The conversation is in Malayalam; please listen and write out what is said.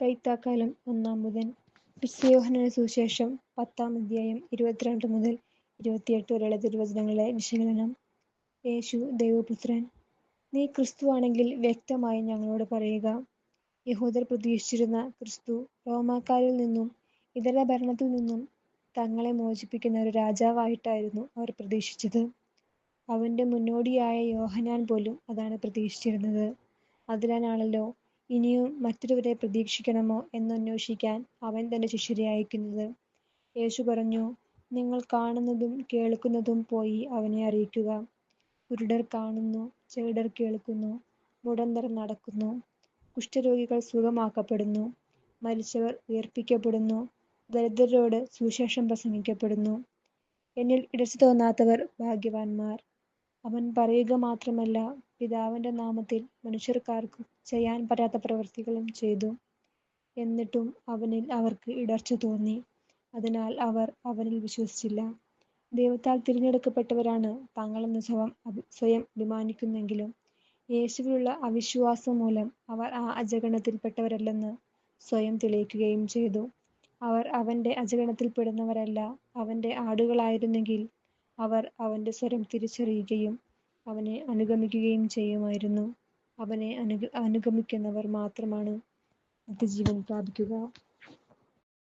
കൈത്താക്കാലം 1 ബുധൻ. വിശുദ്ധ യോഹന്നാന്റെ സുവിശേഷം 10 22 മുതൽ 28 വരെയുള്ള തിരുവചനങ്ങളിലെ വിശകലനം. യേശു ദൈവപുത്രൻ. നീ ക്രിസ്തുവാണെങ്കിൽ വ്യക്തമായി ഞങ്ങളോട് പറയുക. യഹൂദർ പ്രതീക്ഷിച്ചിരുന്ന ക്രിസ്തു റോമാക്കാരിൽ നിന്നും ഇതര ഭരണത്തിൽ നിന്നും തങ്ങളെ മോചിപ്പിക്കുന്ന ഒരു രാജാവായിട്ടായിരുന്നു അവർ പ്രതീക്ഷിച്ചത്. അവന്റെ മുന്നോടിയായ യോഹന്നാൻ പോലും അതാണ് പ്രതീക്ഷിച്ചിരുന്നത്. അതിനാണല്ലോ ഇനിയും മറ്റൊരുവരെ പ്രതീക്ഷിക്കണമോ എന്നന്വേഷിക്കാൻ അവൻ തന്റെ ശിഷ്യരെ അയക്കുന്നത്. യേശു പറഞ്ഞു, നിങ്ങൾ കാണുന്നതും കേൾക്കുന്നതും പോയി അവനെ അറിയിക്കുക. കുരുടർ കാണുന്നു, ചെകിടർ കേൾക്കുന്നു, മുടന്തർ നടക്കുന്നു, കുഷ്ഠരോഗികൾ സുഖമാക്കപ്പെടുന്നു, മരിച്ചവർ ഉയർപ്പിക്കപ്പെടുന്നു, ദരിദ്രരോട് സുവിശേഷം പ്രസംഗിക്കപ്പെടുന്നു. എന്നിൽ ഇടർച്ച തോന്നാത്തവർ ഭാഗ്യവാന്മാർ. അവൻ പറയുക മാത്രമല്ല, പിതാവിന്റെ നാമത്തിൽ മനുഷ്യർക്കാർക്കും ചെയ്യാൻ പറ്റാത്ത പ്രവൃത്തികളും ചെയ്തു. എന്നിട്ടും അവനിൽ അവർക്ക് ഇടർച്ച തോന്നി. അതിനാൽ അവർ അവനിൽ വിശ്വസിച്ചില്ല. ദൈവത്താൽ തിരഞ്ഞെടുക്കപ്പെട്ടവരാണ് തങ്ങളെന്ന് സ്വയം അഭിമാനിക്കുന്നെങ്കിലും യേശുവിലുള്ള അവിശ്വാസം മൂലം അവർ ആ അജഗണത്തിൽപ്പെട്ടവരല്ലെന്ന് സ്വയം തെളിയിക്കുകയും ചെയ്തു. അവർ അവന്റെ അജഗണത്തിൽപ്പെടുന്നവരല്ല. അവന്റെ ആടുകളായിരുന്നെങ്കിൽ അവർ അവന്റെ സ്വരം തിരിച്ചറിയുകയും അവനെ അനുഗമിക്കുകയും ചെയ്യുമായിരുന്നു. അവനെ അനുഗമിക്കുന്നവർ മാത്രമാണ് നിത്യജീവൻ പ്രാപിക്കുക.